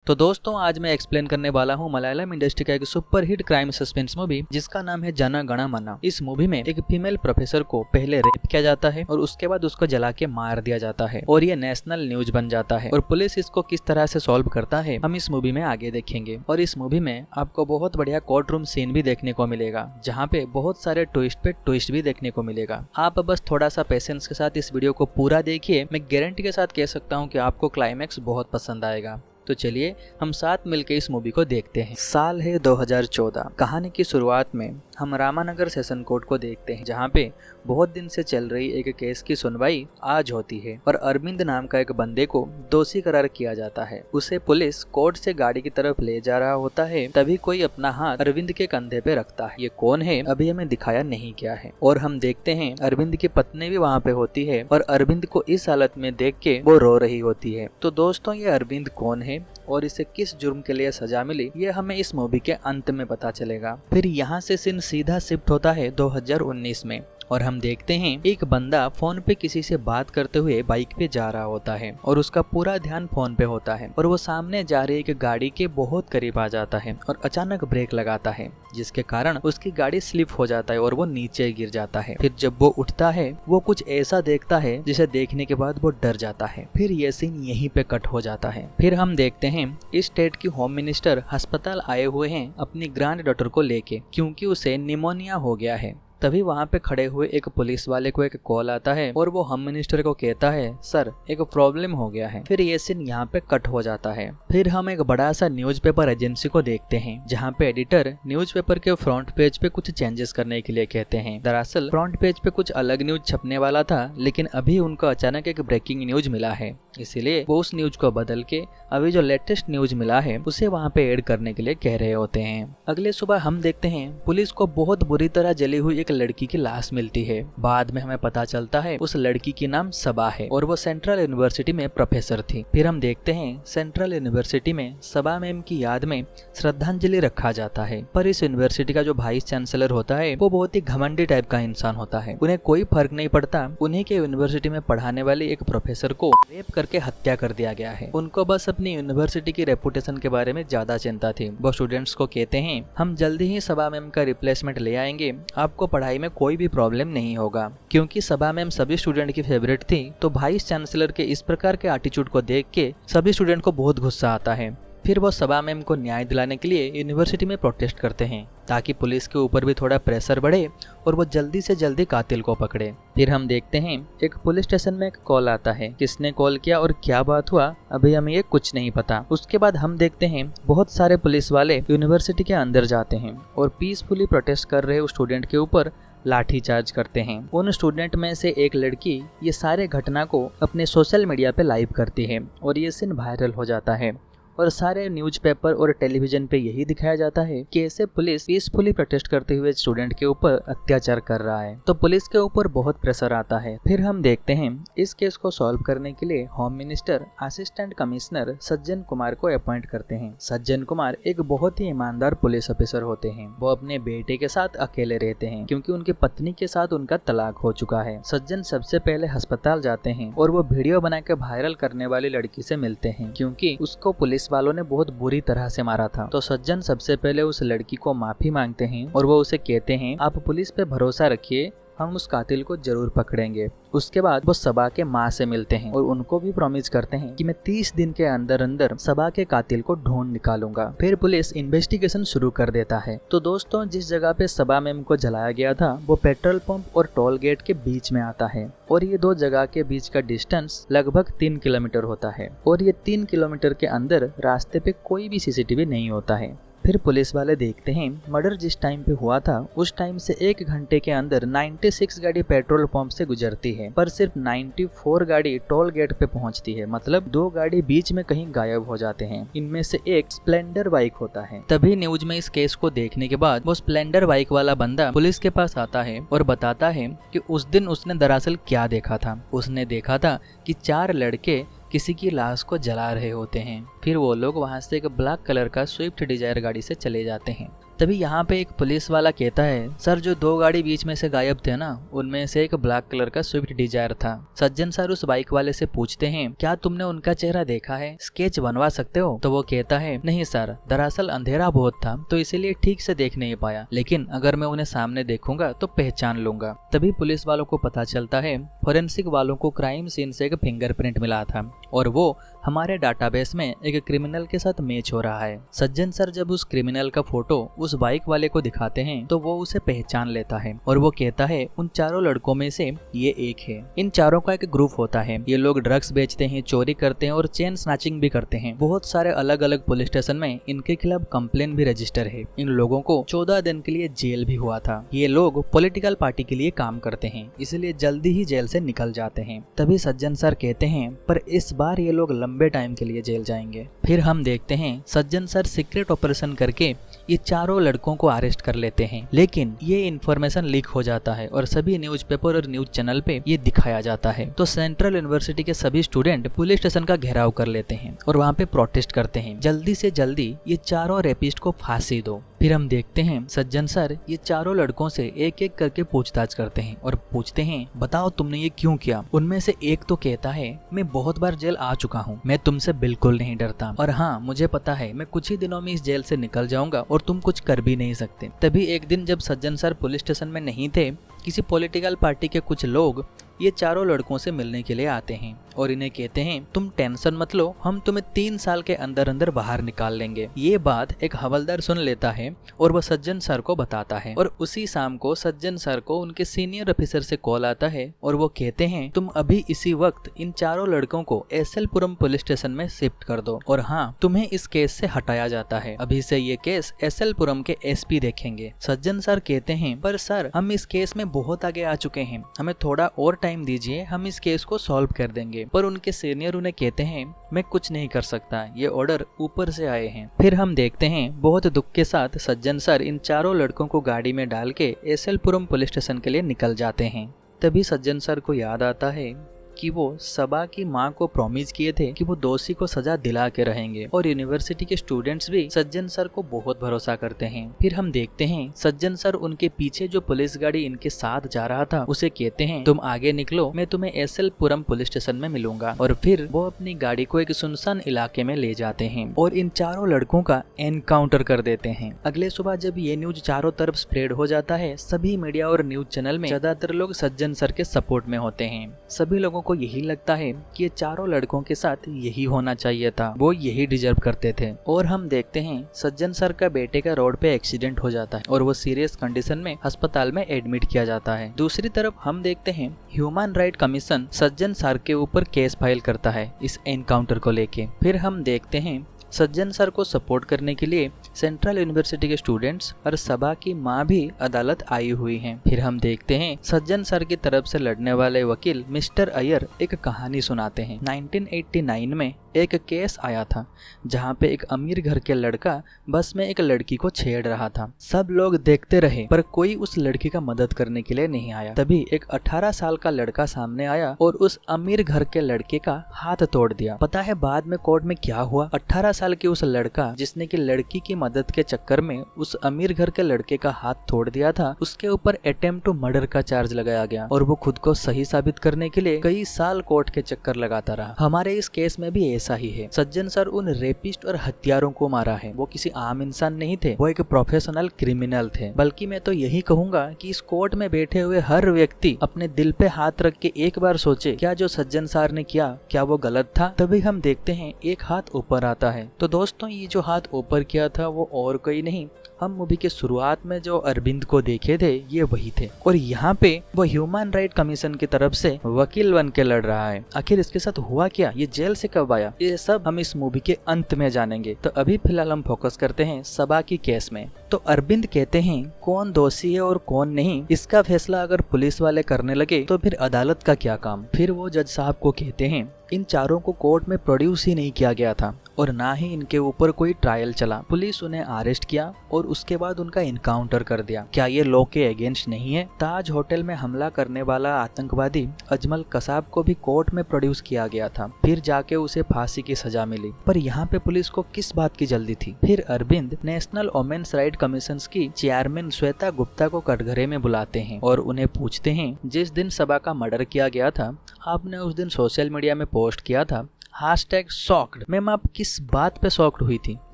तो दोस्तों आज मैं एक्सप्लेन करने वाला हूँ मलयालम इंडस्ट्री का एक super hit crime suspense movie जिसका नाम है जन गण मन। इस मूवी में एक फीमेल प्रोफेसर को पहले रेप किया जाता है और उसके बाद उसको जला के मार दिया जाता है और ये नेशनल न्यूज बन जाता है और पुलिस इसको किस तरह से सॉल्व करता है हम इस मूवी में आगे देखेंगे। और इस मूवी में आपको बहुत बढ़िया कोर्ट रूम सीन भी देखने को मिलेगा जहाँ पे बहुत सारे ट्विस्ट पे ट्विस्ट भी देखने को मिलेगा। आप बस थोड़ा सा पेशेंस के साथ इस वीडियो को पूरा देखिए। मैं गारंटी के साथ कह सकता हूँ कि आपको क्लाइमैक्स बहुत पसंद आएगा। तो चलिए हम साथ मिलकर इस मूवी को देखते हैं। साल है 2014। कहानी की शुरुआत में हम रामानगर सेशन कोर्ट को देखते हैं जहाँ पे बहुत दिन से चल रही एक केस की सुनवाई आज होती है और अरविंद नाम का एक बंदे को दोषी करार किया जाता है। उसे पुलिस कोर्ट से गाड़ी की तरफ ले जा रहा होता है, तभी कोई अपना हाथ अरविंद के कंधे पे रखता है। ये कौन है अभी हमें दिखाया नहीं गया है और हम देखते हैं अरविंद की पत्नी भी वहाँ पे होती है और अरविंद को इस हालत में देख के वो रो रही होती है। तो दोस्तों ये अरविंद कौन है और इसे किस जुर्म के लिए सजा मिली ये हमें इस मूवी के अंत में पता चलेगा। फिर यहाँ से सीन सीधा शिफ्ट होता है 2019 में और हम देखते हैं एक बंदा फोन पे किसी से बात करते हुए बाइक पे जा रहा होता है और उसका पूरा ध्यान फोन पे होता है और वो सामने जा रही एक गाड़ी के बहुत करीब आ जाता है और अचानक ब्रेक लगाता है जिसके कारण उसकी गाड़ी स्लिप हो जाता है और वो नीचे गिर जाता है। फिर जब वो उठता है वो कुछ ऐसा देखता है जिसे देखने के बाद वो डर जाता है। फिर ये सीन यहीं पे कट हो जाता है। फिर हम देखते हैं इस स्टेट की होम मिनिस्टर अस्पताल आए हुए हैं अपनी ग्रैंड डॉटर को लेके क्योंकि उसे निमोनिया हो गया है। तभी वहाँ पे खड़े हुए एक पुलिस वाले को एक कॉल आता है और वो होम मिनिस्टर को कहता है सर एक प्रॉब्लम हो गया है। फिर ये सीन यहाँ पे कट हो जाता है। फिर हम एक बड़ा सा न्यूज़पेपर एजेंसी को देखते हैं जहाँ पे एडिटर न्यूज़पेपर के फ्रंट पेज पे कुछ चेंजेस करने के लिए कहते हैं। दरअसल फ्रंट पेज पे कुछ अलग न्यूज छपने वाला था लेकिन अभी उनको अचानक एक ब्रेकिंग न्यूज मिला है, इसीलिए वो उस न्यूज को बदल के अभी जो लेटेस्ट न्यूज मिला है उसे वहाँ पे ऐड करने के लिए कह रहे होते हैं। अगले सुबह हम देखते हैं पुलिस को बहुत बुरी तरह जली हुई लड़की की लाश मिलती है। बाद में हमें पता चलता है उस लड़की की नाम सबा है और वो सेंट्रल यूनिवर्सिटी में प्रोफेसर थी। फिर हम देखते हैं सेंट्रल यूनिवर्सिटी में सबा मैम की याद में श्रद्धांजलि रखा जाता है, पर इस यूनिवर्सिटी का जो वाइस चांसलर होता है वो बहुत ही घमंडी टाइप का इंसान होता है। उन्हें कोई फर्क नहीं पड़ता उन्हीं के यूनिवर्सिटी में पढ़ाने वाले एक प्रोफेसर को रेप करके हत्या कर दिया गया है। उनको बस अपनी यूनिवर्सिटी की रेपुटेशन के बारे में ज्यादा चिंता थी। वो स्टूडेंट्स को कहते हैं हम जल्दी ही सबा मैम का रिप्लेसमेंट ले आएंगे, आपको पढ़ाई में कोई भी प्रॉब्लम नहीं होगा। क्योंकि सबा मैम सभी स्टूडेंट की फेवरेट थी तो वाइस चांसलर के इस प्रकार के एटीट्यूड को देख के सभी स्टूडेंट को बहुत गुस्सा आता है। फिर वो सबा मैम को न्याय दिलाने के लिए यूनिवर्सिटी में प्रोटेस्ट करते हैं ताकि पुलिस के ऊपर भी थोड़ा प्रेशर बढ़े और वो जल्दी से जल्दी कातिल को पकड़े। फिर हम देखते हैं एक पुलिस स्टेशन में एक कॉल आता है। किसने कॉल किया और क्या बात हुआ अभी हमें ये कुछ नहीं पता। उसके बाद हम देखते हैं बहुत सारे पुलिस वाले यूनिवर्सिटी के अंदर जाते हैं और पीसफुली प्रोटेस्ट कर रहे उस स्टूडेंट के ऊपर लाठीचार्ज करते हैं। उन स्टूडेंट में से एक लड़की ये सारे घटना को अपने सोशल मीडिया पे लाइव करती है और ये सीन वायरल हो जाता है और सारे न्यूज़पेपर और टेलीविजन पे यही दिखाया जाता है कि ऐसे पुलिस पीसफुली प्रोटेस्ट करते हुए स्टूडेंट के ऊपर अत्याचार कर रहा है। तो पुलिस के ऊपर बहुत प्रेशर आता है। फिर हम देखते हैं इस केस को सॉल्व करने के लिए home minister assistant commissioner Sajjan Kumar को अपॉइंट करते हैं। सज्जन कुमार एक बहुत ही ईमानदार पुलिस ऑफिसर होते हैं। वो अपने बेटे के साथ अकेले रहते हैं क्योंकि उनकी पत्नी के साथ उनका तलाक हो चुका है। सज्जन सबसे पहले अस्पताल जाते हैं और वो वीडियो बना के वायरल करने वाली लड़की से मिलते हैं क्योंकि उसको पुलिस वालों ने बहुत बुरी तरह से मारा था। तो सज्जन सबसे पहले उस लड़की को माफी मांगते हैं और वो उसे कहते हैं आप पुलिस पे भरोसा रखिए, हम उस कातिल को जरूर पकड़ेंगे। उसके बाद वो सबा के माँ से मिलते हैं और उनको भी प्रॉमिस करते हैं कि मैं 30 दिन के अंदर अंदर सबा के कातिल को ढूंढ निकालूंगा। फिर पुलिस इन्वेस्टिगेशन शुरू कर देता है। तो दोस्तों जिस जगह पे सबा मैम को जलाया गया था वो पेट्रोल पंप और टोल गेट के बीच में आता है और ये दो जगह के बीच का डिस्टेंस लगभग 3 किलोमीटर होता है और ये 3 किलोमीटर के अंदर रास्ते पे कोई भी सीसीटीवी नहीं होता है। फिर पुलिस वाले देखते हैं मर्डर जिस टाइम पे हुआ था उस टाइम से 1 घंटे के अंदर 96 गाड़ी पेट्रोल पंप से गुजरती है पर सिर्फ 94 गाड़ी टोल गेट पे पहुंचती है। मतलब 2 गाड़ी बीच में कहीं गायब हो जाते हैं। इनमें से एक स्प्लेंडर बाइक होता है। तभी न्यूज में इस केस को देखने के बाद वो स्प्लेंडर बाइक वाला बंदा पुलिस के पास आता है और बताता है कि उस दिन उसने दरअसल क्या देखा था। उसने देखा था कि 4 लड़के किसी की लाश को जला रहे होते हैं। फिर वो लोग वहाँ से एक ब्लैक कलर का स्विफ्ट डिजायर गाड़ी से चले जाते हैं। तभी यहाँ पे एक पुलिस वाला कहता है, सर जो 2 गाड़ी बीच में से गायब थे ना, उनमें से एक ब्लैक कलर का स्विफ्ट डिजायर था। सज्जन सर उस बाइक वाले से पूछते हैं, क्या तुमने उनका चेहरा देखा है, स्केच बनवा सकते हो? तो वो कहता है, नहीं सर, दरअसल अंधेरा बहुत था तो इसीलिए ठीक से देख नहीं पाया, लेकिन अगर मैं उन्हें सामने देखूंगा तो पहचान लूंगा। तभी पुलिस वालों को पता चलता है फोरेंसिक वालों को क्राइम सीन से एक फिंगरप्रिंट मिला था और वो हमारे डाटाबेस में एक क्रिमिनल के साथ मैच हो रहा है। सज्जन सर जब उस क्रिमिनल का फोटो उस बाइक वाले को दिखाते हैं तो वो उसे पहचान लेता है और वो कहता है उन चारों लड़कों में से ये एक है। इन चारों का एक ग्रुप होता है। ये लोग ड्रग्स बेचते हैं, चोरी करते हैं और चेन स्नैचिंग भी करते हैं। बहुत सारे अलग अलग पुलिस स्टेशन में इनके खिलाफ कंप्लेन भी रजिस्टर है। इन लोगों को 14 दिन के लिए जेल भी हुआ था। ये लोग पॉलिटिकल पार्टी के लिए काम करते हैं, इसलिए जल्दी ही जेल से निकल जाते हैं। तभी सज्जन सर कहते हैं, पर इस बार ये लोग लंबे टाइम के लिए जेल जाएंगे। फिर हम देखते हैं सज्जन सर सीक्रेट ऑपरेशन करके ये चारों लड़कों को अरेस्ट कर लेते हैं, लेकिन ये इन्फॉर्मेशन लीक हो जाता है और सभी न्यूज़पेपर और न्यूज चैनल पे ये दिखाया जाता है। तो सेंट्रल यूनिवर्सिटी के सभी स्टूडेंट पुलिस स्टेशन का घेराव कर लेते हैं और वहाँ पे प्रोटेस्ट करते हैं, जल्दी से जल्दी ये चारों रेपिस्ट को फांसी दो। फिर हम देखते हैं सज्जन सर ये चारों लड़कों से एक एक करके पूछताछ करते हैं और पूछते हैं, बताओ तुमने ये क्यों किया? उनमें से एक तो कहता है, मैं बहुत बार जेल आ चुका हूँ, मैं तुमसे बिल्कुल नहीं डरता, और हाँ मुझे पता है मैं कुछ ही दिनों में इस जेल से निकल जाऊंगा और तुम कुछ कर भी नहीं सकते। तभी एक दिन जब सज्जन सर पुलिस स्टेशन में नहीं थे, किसी पॉलिटिकल पार्टी के कुछ लोग ये चारों लड़कों से मिलने के लिए आते हैं और इन्हें कहते हैं, तुम टेंशन मत लो, हम तुम्हें 3 साल के अंदर अंदर बाहर निकाल लेंगे। ये बात एक हवलदार सुन लेता है और वह सज्जन सर को बताता है और उसी शाम को सज्जन सर को उनके सीनियर ऑफिसर से कॉल आता है और वो कहते हैं, तुम अभी इसी वक्त इन चारों लड़कों को एसएल-पुरम पुलिस स्टेशन में शिफ्ट कर दो और हाँ तुम्हें इस केस से हटाया जाता है। अभी से ये केस एसएल-पुरम के एसपी देखेंगे। सज्जन सर कहते हैं, पर सर हम इस केस में बहुत आगे आ चुके हैं, हमें थोड़ा और टाइम दीजिए, हम इस केस को सॉल्व कर देंगे। पर उनके सीनियर उन्हें कहते हैं, मैं कुछ नहीं कर सकता, ये ऑर्डर ऊपर से आए हैं। फिर हम देखते हैं बहुत दुख के साथ सज्जन सर इन चारों लड़कों को गाड़ी में डाल के एसएल-पुरम पुलिस स्टेशन के लिए निकल जाते हैं। तभी सज्जन सर को याद आता है कि वो सबा की माँ को प्रॉमिस किए थे कि वो दोषी को सजा दिला के रहेंगे और यूनिवर्सिटी के स्टूडेंट्स भी सज्जन सर को बहुत भरोसा करते हैं। फिर हम देखते हैं सज्जन सर उनके पीछे जो पुलिस गाड़ी इनके साथ जा रहा था उसे कहते हैं, तुम आगे निकलो, मैं तुम्हें एसएल-पुरम पुलिस स्टेशन में मिलूंगा। और फिर वो अपनी गाड़ी को एक सुनसान इलाके में ले जाते हैं और इन चारों लड़कों का एनकाउंटर कर देते हैं। अगले सुबह जब ये न्यूज चारों तरफ स्प्रेड हो जाता है, सभी मीडिया और न्यूज चैनल में ज्यादातर लोग सज्जन सर के सपोर्ट में होते हैं। सभी लोगों को यही लगता है कि ये चारों लड़कों के साथ यही होना चाहिए था, वो यही डिजर्व करते थे। और हम देखते हैं सज्जन सर का बेटे का रोड पे एक्सीडेंट हो जाता है और वो सीरियस कंडीशन में अस्पताल में एडमिट किया जाता है। दूसरी तरफ हम देखते हैं ह्यूमन राइट कमीशन सज्जन सर के ऊपर केस फाइल करता है इस एनकाउंटर को लेके। फिर हम देखते हैं सज्जन सर को सपोर्ट करने के लिए सेंट्रल यूनिवर्सिटी के स्टूडेंट्स और सबा की माँ भी अदालत आई हुई हैं। फिर हम देखते हैं सज्जन सर की तरफ से लड़ने वाले वकील मिस्टर अय्यर एक कहानी सुनाते हैं। 1989 में एक केस आया था जहाँ पे एक अमीर घर के लड़का बस में एक लड़की को छेड़ रहा था। सब लोग देखते रहे पर कोई उस लड़की का मदद करने के लिए नहीं आया। तभी एक 18 साल का लड़का सामने आया और उस अमीर घर के लड़के का हाथ तोड़ दिया। पता है बाद में कोर्ट में क्या हुआ? 18 साल के उस लड़का जिसने की लड़की की मदद के चक्कर में उस अमीर घर के लड़के का हाथ तोड़ दिया था, उसके ऊपर अटेम्प्ट टू मर्डर का चार्ज लगाया गया और वो खुद को सही साबित करने के लिए कई साल कोर्ट के चक्कर लगाता रहा। हमारे इस केस में भी ऐसा ही है। सज्जन सर उन रेपिस्ट और हत्यारों को मारा है। वो किसी आम इंसान नहीं थे, वो एक प्रोफेशनल क्रिमिनल थे। बल्कि मैं तो यही कहूंगा कि इस कोर्ट में बैठे हुए हर व्यक्ति अपने दिल पे हाथ रख के एक बार सोचे, क्या जो सज्जन सर ने किया क्या वो गलत था? तभी हम देखते हैं एक हाथ ऊपर आता है। तो दोस्तों ये जो हाथ ऊपर किया था वो और कोई नहीं, हम मूवी के शुरुआत में जो अरविंद को देखे थे ये वही थे। और यहाँ पे वो ह्यूमन राइट कमीशन की तरफ से वकील बन के लड़ रहा है। आखिर इसके साथ हुआ क्या, ये जेल से कब आया, ये सब हम इस मूवी के अंत में जानेंगे। तो अभी फिलहाल हम फोकस करते हैं सबा की केस में। तो अरविंद कहते हैं कौन दोषी है और कौन नहीं, इसका फैसला अगर पुलिस वाले करने लगे तो फिर अदालत का क्या काम। फिर वो जज साहब को कहते हैं इन चारों को कोर्ट में प्रोड्यूस ही नहीं किया गया था और ना ही इनके ऊपर कोई ट्रायल चला। पुलिस उन्हें अरेस्ट किया और उसके बाद उनका इनकाउंटर कर दिया। क्या ये लॉ के अगेंस्ट नहीं है? ताज होटल में हमला करने वाला आतंकवादी अजमल कसाब को भी कोर्ट में प्रोड्यूस किया गया था, फिर जाके उसे फांसी की सजा मिली। पर यहाँ पे पुलिस को किस बात की जल्दी थी? फिर Arvind national women's right commission की चेयरमैन श्वेता गुप्ता को कटघरे में बुलाते हैं और उन्हें पूछते हैं, जिस दिन सबा का मर्डर किया गया था आपने उस दिन सोशल मीडिया में पोस्ट किया था #shocked। मैम आप किस बात पे शॉक्ड हुई थी,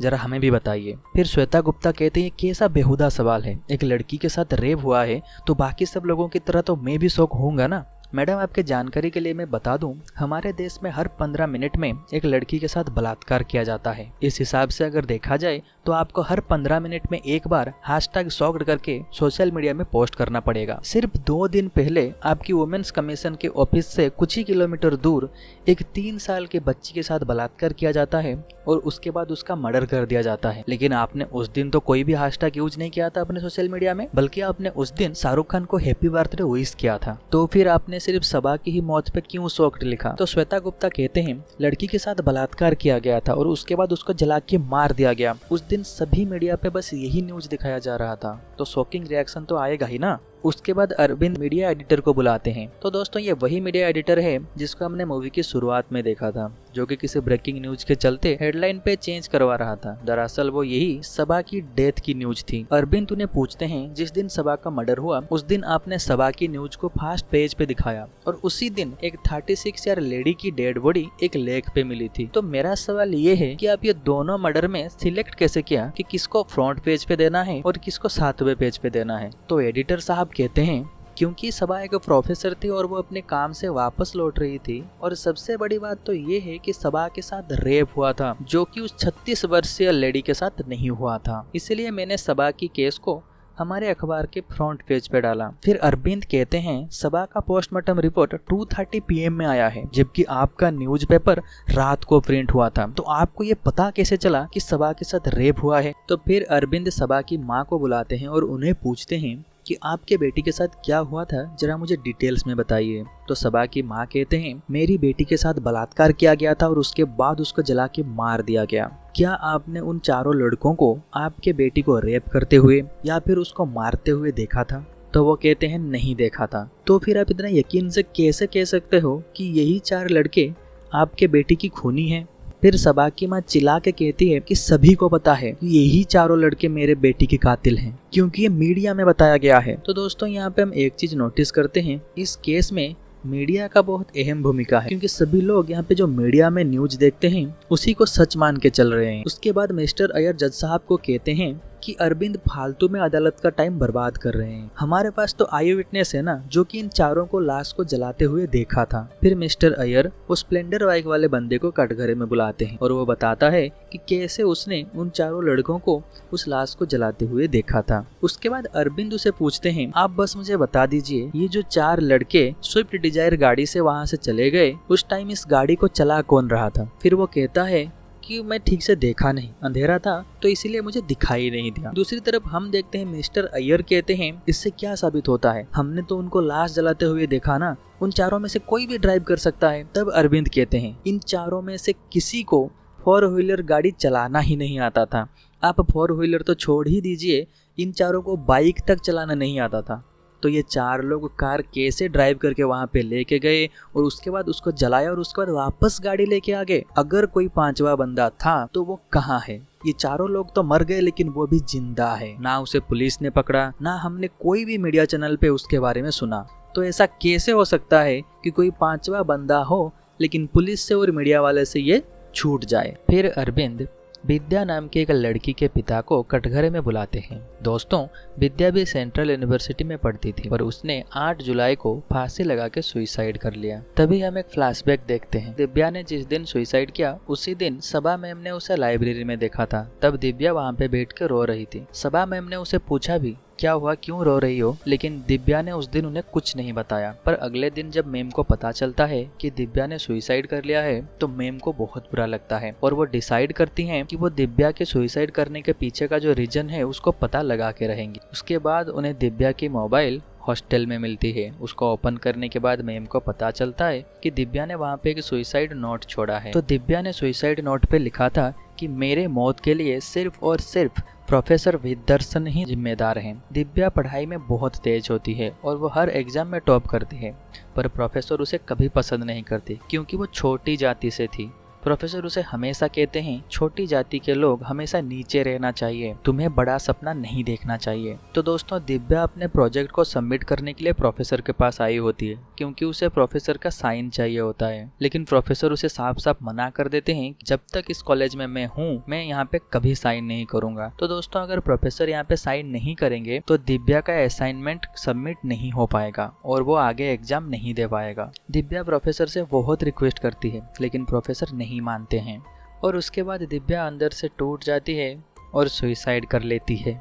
जरा हमें भी बताइए। फिर श्वेता गुप्ता कहते हैं कैसा बेहुदा सवाल है, एक लड़की के साथ रेप हुआ है तो बाकी सब लोगों की तरह तो मैं भी शॉक होऊंगा ना। मैडम आपके जानकारी के लिए मैं बता दूं, हमारे देश में हर 15 मिनट में एक लड़की के साथ बलात्कार किया जाता है। इस हिसाब से अगर देखा जाए तो आपको हर 15 मिनट में एक बार #shocked करके सोशल मीडिया में पोस्ट करना पड़ेगा। सिर्फ 2 दिन पहले आपकी वुमेन्स कमीशन के ऑफिस से कुछ ही किलोमीटर दूर एक 3 साल के बच्ची के साथ बलात्कार किया जाता है और उसके बाद उसका मर्डर कर दिया जाता है। लेकिन आपने उस दिन तो कोई भी हैशटैग यूज नहीं किया था अपने सोशल मीडिया में, बल्कि आपने उस दिन शाहरुख खान को हैप्पी बर्थडे विश किया था। तो फिर आपने सिर्फ सबा की ही मौत पे क्यों शॉक्ड लिखा? तो श्वेता गुप्ता कहते हैं लड़की के साथ बलात्कार किया गया था और उसके बाद उसको जला के मार दिया गया। उस दिन सभी मीडिया पे बस यही न्यूज दिखाया जा रहा था, तो शॉकिंग रिएक्शन तो आएगा ही ना। उसके बाद अरविंद मीडिया एडिटर को बुलाते हैं। तो दोस्तों ये वही मीडिया एडिटर है जिसको हमने मूवी की शुरुआत में देखा था, जो कि किसी ब्रेकिंग न्यूज के चलते हेडलाइन पे चेंज करवा रहा था। दरअसल वो यही सबा की डेथ की न्यूज थी। अरविंद उन्हें पूछते हैं जिस दिन सबा का मर्डर हुआ उस दिन आपने सबा की न्यूज को फर्स्ट पेज पे दिखाया और उसी दिन एक 36 ईयर लेडी की डेड बॉडी एक लेक पे मिली थी। तो मेरा सवाल ये है कि आप ये दोनों मर्डर में सिलेक्ट कैसे किया कि किसको फ्रंट पेज पे देना है और किसको 7वें पेज पे देना है? तो एडिटर साहब कहते हैं क्योंकि सबा एक प्रोफेसर थी और वो अपने काम से वापस लौट रही थी, और सबसे बड़ी बात तो ये है कि सबा के साथ रेप हुआ था जो कि उस 36 वर्षीय लेडी के साथ नहीं हुआ था। इसलिए मैंने सबा की केस को हमारे अखबार के फ्रंट पेज पे डाला। फिर अरविंद कहते हैं सबा का पोस्टमार्टम रिपोर्ट 2:30 PM में आया है, जबकि आपका न्यूज़पेपर रात को प्रिंट हुआ था। तो आपको ये पता कैसे चला कि सबा के साथ रेप हुआ है? तो फिर अरविंद सबा की माँ को बुलाते हैं और उन्हें पूछते हैं कि आपके बेटी के साथ क्या हुआ था, जरा मुझे डिटेल्स में बताइए। तो सबा की माँ कहते हैं मेरी बेटी के साथ बलात्कार किया गया था और उसके बाद उसको जला के मार दिया गया। क्या आपने उन चारों लड़कों को आपके बेटी को रेप करते हुए या फिर उसको मारते हुए देखा था? तो वो कहते हैं नहीं देखा था। तो फिर आप इतना यकीन से कैसे कह सकते हो कि यही 4 लड़के आपके बेटी की खूनी हैं? फिर सबा की माँ चिल्ला के कहती है कि सभी को पता है कि यही चारों लड़के मेरे बेटी के कातिल हैं, क्योंकि ये मीडिया में बताया गया है। तो दोस्तों यहाँ पे हम एक चीज नोटिस करते हैं, इस केस में मीडिया का बहुत अहम भूमिका है, क्योंकि सभी लोग यहाँ पे जो मीडिया में न्यूज देखते हैं उसी को सच मान के चल रहे हैं। उसके बाद मिस्टर अय्यर जज साहब को कहते हैं कि अरविंद फालतू में अदालत का टाइम बर्बाद कर रहे हैं। हमारे पास तो आई विटनेस है ना, जो कि इन चारों को लाश को जलाते हुए देखा था। फिर मिस्टर अय्यर उस स्प्लेंडर बाइक वाले बंदे को कटघरे में बुलाते हैं और वो बताता है कि कैसे उसने उन चारों लड़कों को उस लाश को जलाते हुए देखा था। उसके बाद अरविंद उसे पूछते हैं आप बस मुझे बता दीजिए ये जो 4 लड़के स्विफ्ट डिजायर गाड़ी से वहाँ से चले गए उस टाइम इस गाड़ी को चला कौन रहा था? फिर वो कहता है कि मैं ठीक से देखा नहीं, अंधेरा था तो इसीलिए मुझे दिखाई नहीं दिया। दूसरी तरफ हम देखते हैं मिस्टर अय्यर कहते हैं इससे क्या साबित होता है, हमने तो उनको लाश जलाते हुए देखा ना, उन चारों में से कोई भी ड्राइव कर सकता है। तब अरविंद कहते हैं इन चारों में से किसी को 4 व्हीलर गाड़ी चलाना ही नहीं आता था। आप 4 व्हीलर तो छोड़ ही दीजिए, इन चारों को बाइक तक चलाना नहीं आता था। तो ये 4 लोग कार कैसे ड्राइव करके वहाँ पे लेके गए और उसके बाद उसको जलाया और उसके बाद वापस गाड़ी लेके आ गए? अगर कोई 5वां बंदा था तो वो कहाँ है? ये चारों लोग तो मर गए लेकिन वो भी जिंदा है, ना उसे पुलिस ने पकड़ा, ना हमने कोई भी मीडिया चैनल पे उसके बारे में सुना। तो ऐसा कैसे हो सकता है कि कोई 5वां बंदा हो लेकिन पुलिस से और मीडिया वाले से ये छूट जाए? फिर अरविंद विद्या नाम की एक लड़की के पिता को कटघरे में बुलाते हैं। दोस्तों विद्या भी सेंट्रल यूनिवर्सिटी में पढ़ती थी पर उसने 8 जुलाई को फांसी लगा के सुसाइड कर लिया। तभी हम एक फ्लैशबैक देखते हैं। दिव्या ने जिस दिन सुसाइड किया उसी दिन सबा मैम ने उसे लाइब्रेरी में देखा था। तब दिव्या वहाँ पे बैठ के रो रही थी। सबा मैम ने उसे पूछा भी क्या हुआ, क्यों रो रही हो, लेकिन दिव्या ने उस दिन उन्हें कुछ नहीं बताया। पर अगले दिन जब मैम को पता चलता है कि दिव्या ने सुसाइड कर लिया है तो मैम को बहुत बुरा लगता है और वो डिसाइड करती हैं कि वो दिव्या के सुसाइड करने के पीछे का जो रीजन है उसको पता लगा के रहेंगी। उसके बाद उन्हें दिव्या की मोबाइल हॉस्टल में मिलती है। उसको ओपन करने के बाद मैम को पता चलता है कि दिव्या ने वहाँ पे एक सुसाइड नोट छोड़ा है। तो दिव्या ने सुसाइड नोट पे लिखा था कि मेरे मौत के लिए सिर्फ और सिर्फ प्रोफेसर विद्यार्थन ही जिम्मेदार हैं। दिव्या पढ़ाई में बहुत तेज होती है और वो हर एग्जाम में टॉप करती है, पर प्रोफेसर उसे कभी पसंद नहीं करती क्योंकि वो छोटी जाति से थी। प्रोफेसर उसे हमेशा कहते हैं छोटी जाति के लोग हमेशा नीचे रहना चाहिए, तुम्हें बड़ा सपना नहीं देखना चाहिए। तो दोस्तों दिव्या अपने प्रोजेक्ट को सबमिट करने के लिए प्रोफेसर के पास आई होती है क्योंकि उसे प्रोफेसर का साइन चाहिए होता है, लेकिन प्रोफेसर उसे साफ साफ मना कर देते हैं कि जब तक इस कॉलेज में मैं हूँ मैं यहाँ पे कभी साइन नहीं करूंगा। तो दोस्तों अगर प्रोफेसर यहाँ पे साइन नहीं करेंगे तो दिव्या का असाइनमेंट सबमिट नहीं हो पाएगा और वो आगे एग्जाम नहीं दे पाएगा। दिव्या प्रोफेसर से बहुत रिक्वेस्ट करती है लेकिन प्रोफेसर नहीं मानते हैं और उसके बाद दिव्या अंदर से टूट जाती है और सुसाइड कर लेती है।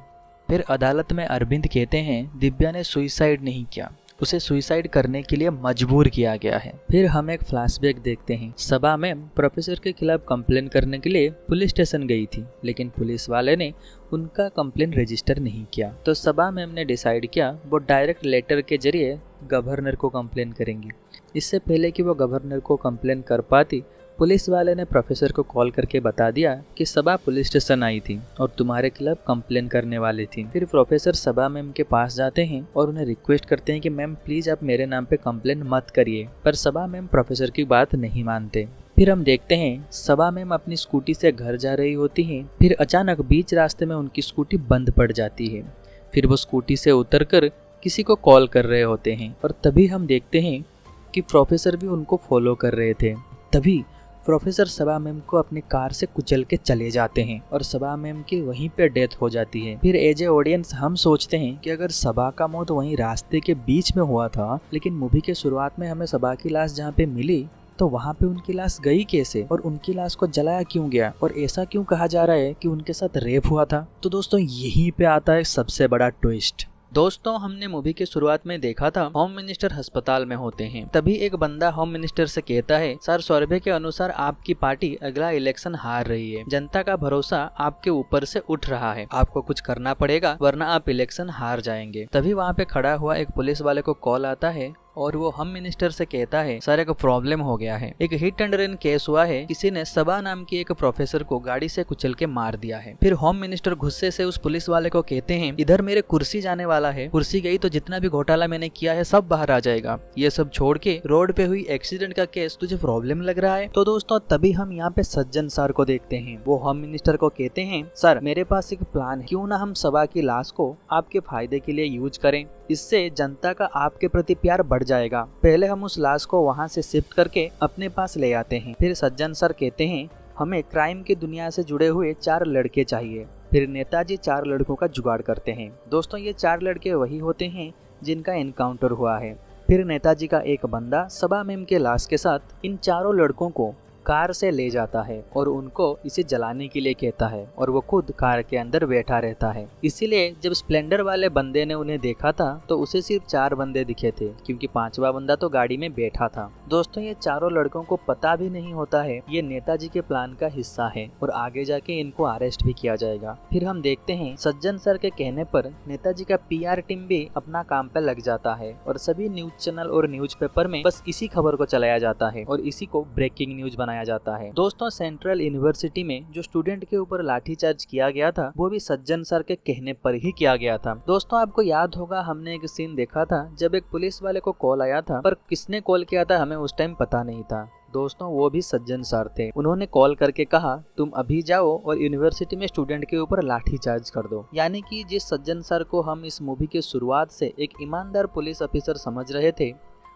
फिर अदालत में अरविंद कहते हैं दिव्या ने सुसाइड नहीं किया, उसे सुसाइड करने के लिए मजबूर किया गया है। फिर हम एक फ्लैशबैक देखते हैं। सबा मैम प्रोफेसर के खिलाफ कंप्लेन करने के लिए पुलिस स्टेशन गई थी, लेकिन पुलिस वाले ने उनका कंप्लेन रजिस्टर नहीं किया। तो सबा मैम ने डिसाइड किया वो डायरेक्ट लेटर के जरिए गवर्नर को कंप्लेन करेंगी। इससे पहले कि वो गवर्नर को कंप्लेन कर पाती, पुलिस वाले ने प्रोफेसर को कॉल करके बता दिया कि सबा पुलिस स्टेशन आई थी और तुम्हारे खिलाफ कंप्लेन करने वाली थी। फिर प्रोफेसर सबा मैम के पास जाते हैं और उन्हें रिक्वेस्ट करते हैं कि मैम प्लीज आप मेरे नाम पे कंप्लेन मत करिए, पर सबा मैम प्रोफेसर की बात नहीं मानते। फिर हम देखते हैं सबा मैम अपनी स्कूटी से घर जा रही होती हैं। फिर अचानक बीच रास्ते में उनकी स्कूटी बंद पड़ जाती है। फिर वो स्कूटी से उतरकर किसी को कॉल कर रहे होते हैं और तभी हम देखते हैं कि प्रोफेसर भी उनको फॉलो कर रहे थे। तभी प्रोफेसर सबा मैम को अपनी कार से कुचल के चले जाते हैं और सबा मैम की वहीं पे डेथ हो जाती है। फिर एज ए ऑडियंस हम सोचते हैं कि अगर सबा का मौत वहीं रास्ते के बीच में हुआ था, लेकिन मूवी के शुरुआत में हमें सबा की लाश जहाँ पे मिली तो वहाँ पे उनकी लाश गई कैसे और उनकी लाश को जलाया क्यों गया और ऐसा क्यों कहा जा रहा है कि उनके साथ रेप हुआ था। तो दोस्तों यहीं पे आता है सबसे बड़ा ट्विस्ट। दोस्तों हमने मूवी के शुरुआत में देखा था होम मिनिस्टर अस्पताल में होते हैं। तभी एक बंदा होम मिनिस्टर से कहता है सर सर्वे के अनुसार आपकी पार्टी अगला इलेक्शन हार रही है, जनता का भरोसा आपके ऊपर से उठ रहा है, आपको कुछ करना पड़ेगा वरना आप इलेक्शन हार जाएंगे। तभी वहाँ पे खड़ा हुआ एक पुलिस वाले को कॉल आता है और वो होम मिनिस्टर से कहता है सर एक प्रॉब्लम हो गया है, एक हिट एंड रन केस हुआ है, किसी ने सबा नाम की एक प्रोफेसर को गाड़ी से कुचल के मार दिया है। फिर होम मिनिस्टर गुस्से से उस पुलिस वाले को कहते हैं इधर मेरे कुर्सी जाने वाला है, कुर्सी गई तो जितना भी घोटाला मैंने किया है सब बाहर आ जाएगा, ये सब छोड़ के रोड पे हुई एक्सीडेंट का केस तुझे प्रॉब्लम लग रहा है। तो दोस्तों तभी हम यहाँ पे सज्जन सर को देखते हैं। वो होम मिनिस्टर को कहते हैं सर मेरे पास एक प्लान है, क्यों ना हम सबा की लाश को आपके फायदे के लिए यूज करें, इससे जनता का आपके प्रति प्यार बढ़ जाएगा। पहले हम उस लाश को वहाँ से शिफ्ट करके अपने पास ले आते हैं। फिर सज्जन सर कहते हैं हमें क्राइम की दुनिया से जुड़े हुए 4 लड़के चाहिए। फिर नेताजी 4 लड़कों का जुगाड़ करते हैं। दोस्तों ये 4 लड़के वही होते हैं जिनका एनकाउंटर हुआ है। फिर नेताजी का एक बंदा सबा मैम के लाश के साथ इन 4 लड़कों को कार से ले जाता है और उनको इसे जलाने के लिए कहता है और वो खुद कार के अंदर बैठा रहता है। इसीलिए जब स्प्लेंडर वाले बंदे ने उन्हें देखा था तो उसे सिर्फ 4 बंदे दिखे थे, क्योंकि 5वां बंदा तो गाड़ी में बैठा था। दोस्तों ये 4 लड़कों को पता भी नहीं होता है ये नेताजी के प्लान का हिस्सा है और आगे जाके इनको अरेस्ट भी किया जाएगा। फिर हम देखते हैं सज्जन सर के कहने पर नेताजी का PR टीम भी अपना काम पे लग जाता है और सभी न्यूज चैनल और न्यूज़पेपर में बस इसी खबर को चलाया जाता है और इसी को ब्रेकिंग न्यूज बनाया जाता है। दोस्तों सेंट्रल यूनिवर्सिटी में जो स्टूडेंट के ऊपर लाठीचार्ज किया गया था वो भी सज्जन सर के कहने पर ही किया गया था। दोस्तों आपको याद होगा हमने एक सीन देखा था जब एक पुलिस वाले को कॉल आया था, पर किसने कॉल किया था हमें उस टाइम पता नहीं था। दोस्तों वो भी सज्जन सर थे। उन्होंने कॉल करके कहा तुम अभी जाओ और यूनिवर्सिटी में स्टूडेंट के ऊपर लाठीचार्ज कर दो। यानी कि जिस सज्जन सर को हम इस मूवी के शुरुआत से एक ईमानदार पुलिस ऑफिसर समझ रहे थे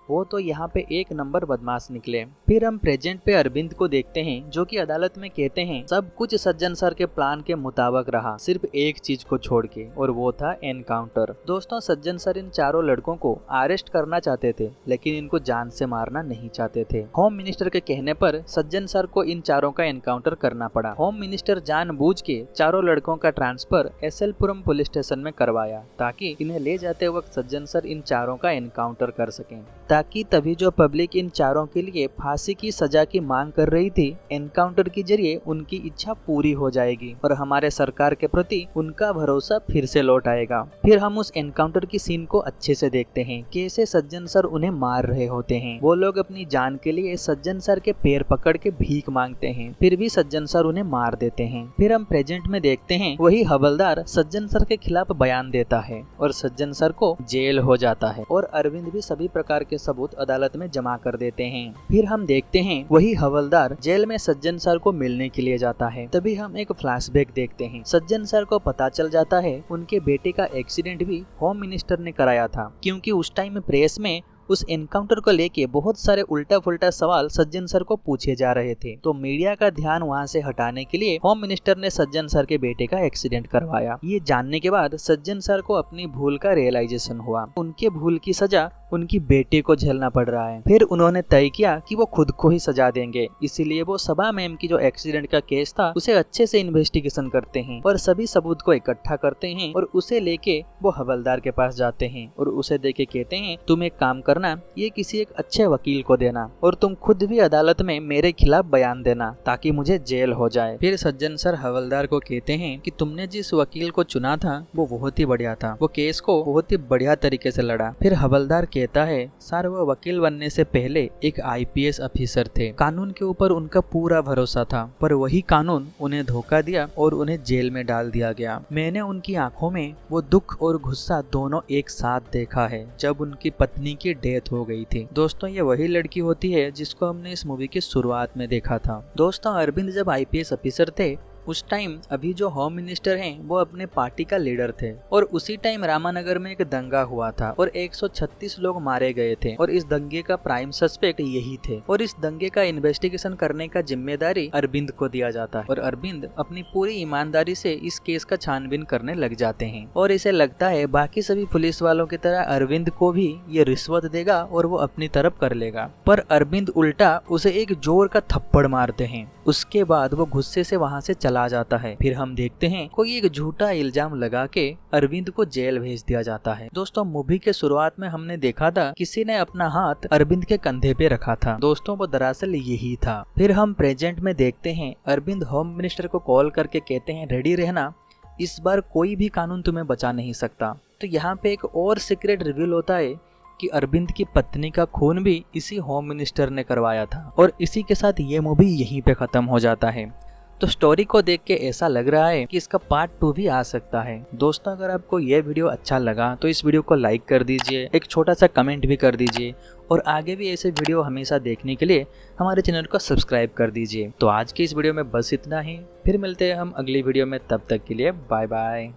वो तो यहाँ पे 1 नंबर बदमाश निकले। फिर हम प्रेजेंट पे अरविंद को देखते हैं जो कि अदालत में कहते हैं सब कुछ सज्जन सर के प्लान के मुताबिक रहा, सिर्फ एक चीज को छोड़ के, और वो था एनकाउंटर। दोस्तों सज्जन सर इन 4 लड़कों को अरेस्ट करना चाहते थे लेकिन इनको जान से मारना नहीं चाहते थे। होम मिनिस्टर के कहने पर सज्जन सर को इन 4 का एनकाउंटर करना पड़ा। होम मिनिस्टर जानबूझ के 4 लड़कों का ट्रांसफर SL-पुरम पुलिस स्टेशन में करवाया ताकि इन्हें ले जाते वक्त सज्जन सर इन 4 का एनकाउंटर कर सकें, ताकि तभी जो पब्लिक इन चारों के लिए फांसी की सजा की मांग कर रही थी, एनकाउंटर के जरिए उनकी इच्छा पूरी हो जाएगी और हमारे सरकार के प्रति उनका भरोसा फिर से लौट आएगा। फिर हम उस एनकाउंटर की सीन को अच्छे से देखते हैं, कैसे सज्जन सर उन्हें मार रहे होते हैं। वो लोग अपनी जान के लिए सज्जन सर के पैर पकड़ के भीख मांगते हैं, फिर भी सज्जन सर उन्हें मार देते हैं। फिर हम प्रेजेंट में देखते हैं वही हवलदार सज्जन सर के खिलाफ बयान देता है और सज्जन सर को जेल हो जाता है और अरविंद भी सभी प्रकार के सबूत अदालत में जमा कर देते हैं। फिर हम देखते हैं वही हवलदार जेल में सज्जन सर को मिलने के लिए जाता है। तभी हम एक फ्लैशबैक देखते हैं। सज्जन सर को पता चल जाता है उनके बेटे का एक्सीडेंट भी होम मिनिस्टर ने कराया था, क्योंकि उस टाइम प्रेस में उस एनकाउंटर को लेके बहुत सारे उल्टा फुल्टा सवाल सज्जन सर को पूछे जा रहे थे। तो मीडिया का ध्यान वहां से हटाने के लिए होम मिनिस्टर ने सज्जन सर के बेटे का एक्सीडेंट करवाया। ये जानने के बाद सज्जन सर को अपनी भूल का रियलाइजेशन हुआ। उनके भूल की सजा उनकी बेटे को झेलना पड़ रहा है। फिर उन्होंने तय किया कि वो खुद को ही सजा देंगे, इसीलिए वो सबा मैम की जो एक्सीडेंट का केस था उसे अच्छे से इन्वेस्टिगेशन करते हैं और सभी सबूत को इकट्ठा करते हैं और उसे लेके वो हवलदार के पास जाते हैं और उसे देके कहते हैं तुम एक काम करना, ये किसी एक अच्छे वकील को देना और तुम खुद भी अदालत में मेरे खिलाफ बयान देना ताकि मुझे जेल हो जाए। फिर सज्जन सर हवलदार को कहते हैं कि तुमने जिस वकील को चुना था वो बहुत ही बढ़िया था, वो केस को बहुत ही बढ़िया तरीके से लड़ा। फिर हवलदार कहता है सर वो वकील बनने से पहले एक आईपीएस ऑफिसर थे, कानून के ऊपर उनका पूरा भरोसा था, पर वही कानून उन्हें धोखा दिया और उन्हें जेल में डाल दिया गया। मैंने उनकी आंखों में वो दुख और गुस्सा दोनों एक साथ देखा है जब उनकी पत्नी की डेथ हो गई थी। दोस्तों ये वही लड़की होती है जिसको हमने इस मूवी की शुरुआत में देखा था। दोस्तों अरविंद जब आईपीएस ऑफिसर थे उस टाइम अभी जो होम मिनिस्टर हैं वो अपने पार्टी का लीडर थे और उसी टाइम रामानगर में एक दंगा हुआ था और 136 लोग मारे गए थे और इस दंगे का प्राइम सस्पेक्ट यही थे और इस दंगे का इन्वेस्टिगेशन करने का जिम्मेदारी अरविंद को दिया जाता है और अरविंद अपनी पूरी ईमानदारी से इस केस का छानबीन करने लग जाते हैं और इसे लगता है बाकी सभी पुलिस वालों की तरह अरविंद को भी ये रिश्वत देगा और वो अपनी तरफ कर लेगा, पर अरविंद उल्टा उसे एक जोर का थप्पड़ मारते हैं। उसके बाद वो गुस्से से वहाँ से चला जाता है। फिर हम देखते हैं कोई एक झूठा इल्जाम लगा के अरविंद को जेल भेज दिया जाता है। दोस्तों मूवी के शुरुआत में हमने देखा था किसी ने अपना हाथ अरविंद के कंधे पे रखा था। दोस्तों वो दरअसल यही था। फिर हम प्रेजेंट में देखते हैं अरविंद होम मिनिस्टर को कॉल करके कहते हैं रेडी रहना, इस बार कोई भी कानून तुम्हें बचा नहीं सकता। तो यहाँ पे एक और सीक्रेट रिवील होता है कि अरविंद की पत्नी का खून भी इसी होम मिनिस्टर ने करवाया था और इसी के साथ ये मूवी यहीं पे खत्म हो जाता है। तो स्टोरी को देख के ऐसा लग रहा है कि इसका पार्ट 2 भी आ सकता है। दोस्तों अगर आपको ये वीडियो अच्छा लगा तो इस वीडियो को लाइक कर दीजिए, एक छोटा सा कमेंट भी कर दीजिए और आगे भी ऐसे वीडियो हमेशा देखने के लिए हमारे चैनल को सब्सक्राइब कर दीजिए। तो आज की इस वीडियो में बस इतना ही, फिर मिलते हैं हम अगली वीडियो में, तब तक के लिए बाय बाय।